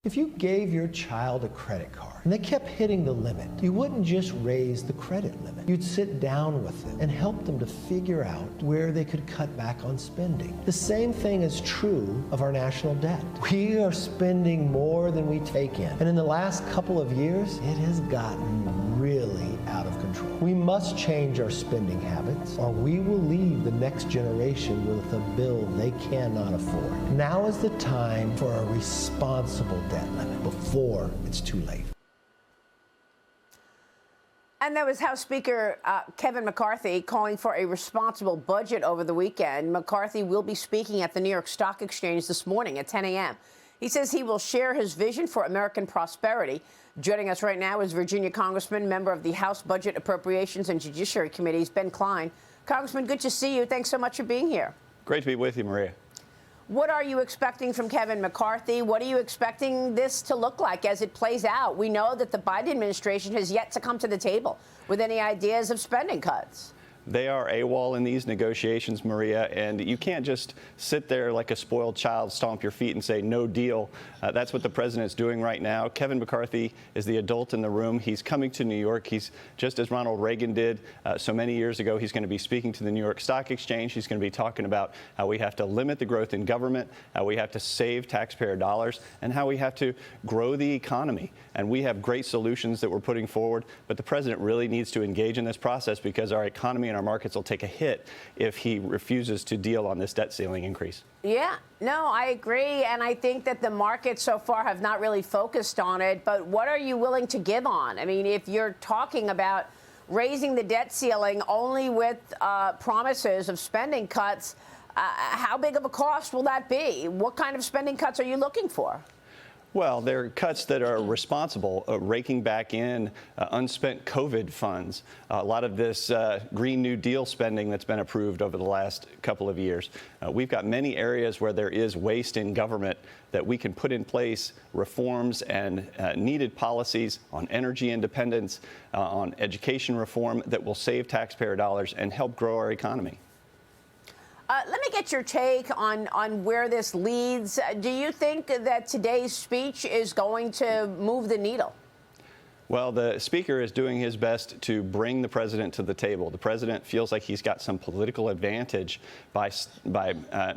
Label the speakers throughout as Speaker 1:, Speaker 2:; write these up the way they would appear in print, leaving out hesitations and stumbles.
Speaker 1: If you gave your child a credit card and they kept hitting the limit, you wouldn't just raise the credit limit. You'd sit down with them and help them to figure out where they could cut back on spending. The same thing is true of our national debt. We are spending more than we take in. And in the last couple of years, it has gotten really out of control. We must change our spending habits, or we will leave the next generation with a bill they cannot afford. Now is the time for a responsible debt limit before it's too late.
Speaker 2: And that was House Speaker Kevin McCarthy calling for a responsible budget over the weekend. McCarthy will be speaking at the New York Stock Exchange this morning at 10 a.m. He says he will share his vision for American prosperity. Joining us right now is Virginia Congressman, member of the House Budget, Appropriations, and Judiciary Committees, Ben Cline. Congressman, good to see you. Thanks so much for being here.
Speaker 3: Great to be with you, Maria.
Speaker 2: What are you expecting from Kevin McCarthy? What are you expecting this to look like as it plays out? We know that the Biden administration has yet to come to the table with any ideas of spending cuts.
Speaker 3: They are AWOL in these negotiations, Maria, and you can't just sit there like a spoiled child, stomp your feet and say no deal. That's what the president is doing right now. Kevin McCarthy is the adult in the room. He's coming to New York. He's just as Ronald Reagan did so many years ago. He's going to be speaking to the New York Stock Exchange. He's going to be talking about how we have to limit the growth in government, how we have to save taxpayer dollars, and how we have to grow the economy. And we have great solutions that we're putting forward, but the president really needs to engage in this process because our economy and our markets will take a hit if he refuses to deal on this debt ceiling increase.
Speaker 2: Yeah, no, I agree. And I think that the markets so far have not really focused on it. But what are you willing to give on? I mean, if you're talking about raising the debt ceiling only with promises of spending cuts, how big of a cost will that be? What kind of spending cuts are you looking for?
Speaker 3: Well, they're cuts that are responsible, raking back in unspent COVID funds, a lot of this Green New Deal spending that's been approved over the last couple of years. We've got many areas where there is waste in government that we can put in place reforms and needed policies on energy independence, on education reform that will save taxpayer dollars and help grow our economy.
Speaker 2: Let me get your take on where this leads. Do you think that today's speech is going to move the needle?
Speaker 3: Well, the speaker is doing his best to bring the president to the table. The president feels like he's got some political advantage by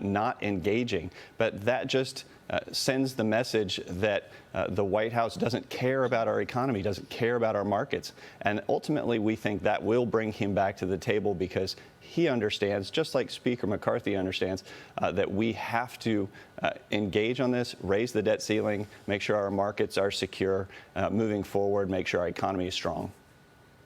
Speaker 3: not engaging, but that just sends the message that the White House doesn't care about our economy, doesn't care about our markets. And ultimately, we think that will bring him back to the table because he understands, just like Speaker McCarthy understands, that we have to engage on this, raise the debt ceiling, make sure our markets are secure moving forward, make sure our economy is strong.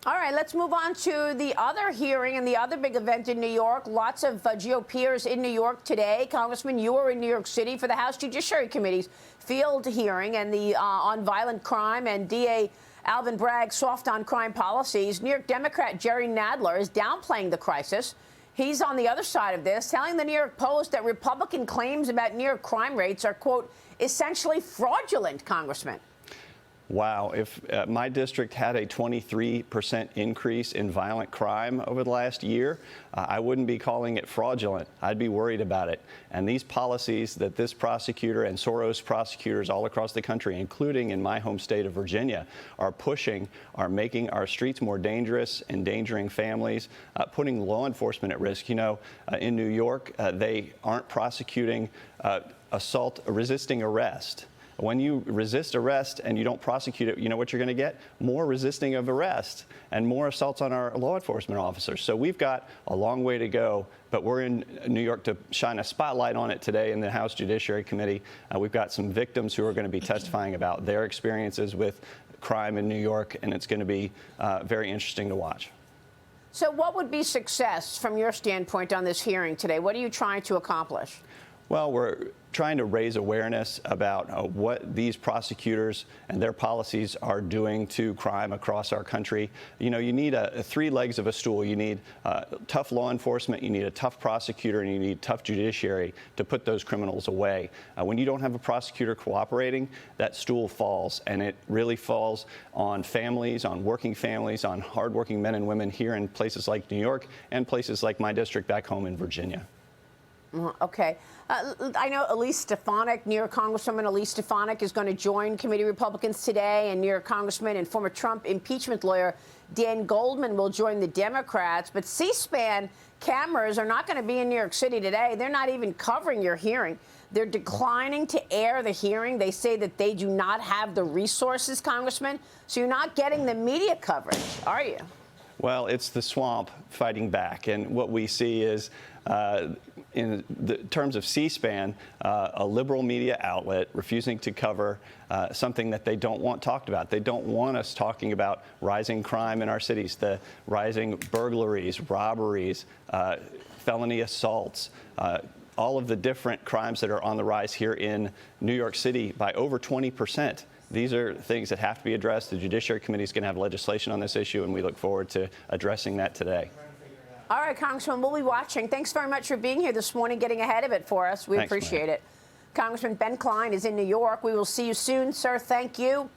Speaker 2: All right, let's move on to the other hearing and the other big event in New York. Lots of GOPers in New York today. Congressman, you were in New York City for the House Judiciary Committee's field hearing and the on violent crime and DA Alvin Bragg's soft on crime policies. New York Democrat Jerry Nadler is downplaying the crisis. He's on the other side of this, telling the New York Post that Republican claims about New York crime rates are, quote, essentially fraudulent, Congressman.
Speaker 3: Wow. If my district had a 23% increase in violent crime over the last year, I wouldn't be calling it fraudulent. I'd be worried about it. And these policies that this prosecutor and Soros prosecutors all across the country, including in my home state of Virginia, are pushing, are making our streets more dangerous, endangering families, putting law enforcement at risk. You know, in New York, they aren't prosecuting assault, resisting arrest. When you resist arrest and you don't prosecute it, you know what you're going to get? More resisting of arrest and more assaults on our law enforcement officers. So we've got a long way to go, but we're in New York to shine a spotlight on it today in the House Judiciary Committee. We've got some victims who are going to be testifying about their experiences with crime in New York, and it's going to be very interesting to watch.
Speaker 2: So what would be success from your standpoint on this hearing today? What are you trying to accomplish?
Speaker 3: Well, we're trying to raise awareness about what these prosecutors and their policies are doing to crime across our country. You know, you need three legs of a stool. You need tough law enforcement, you need a tough prosecutor, and you need tough judiciary to put those criminals away. When you don't have a prosecutor cooperating, that stool falls, and it really falls on families, on working families, on hardworking men and women here in places like New York and places like my district back home in Virginia.
Speaker 2: Okay. I know Elise Stefanik, New York Congresswoman Elise Stefanik, is going to join committee Republicans today, and New York Congressman and former Trump impeachment lawyer Dan Goldman will join the Democrats. But C-SPAN cameras are not going to be in New York City today. They're not even covering your hearing. They're declining to air the hearing. They say that they do not have the resources, Congressman. So you're not getting the media coverage, are you?
Speaker 3: Well, it's the swamp fighting back. And what we see is, in the terms of C-SPAN, a liberal media outlet refusing to cover something that they don't want talked about. They don't want us talking about rising crime in our cities, the rising burglaries, robberies, felony assaults, all of the different crimes that are on the rise here in New York City by over 20%. These are things that have to be addressed. The Judiciary Committee is going to have legislation on this issue, and we look forward to addressing that today.
Speaker 2: All right, Congressman, we'll be watching. Thanks very much for being here this morning, getting ahead of it for us. We appreciate it. Congressman Ben Cline is in New York. We will see you soon, sir. Thank you.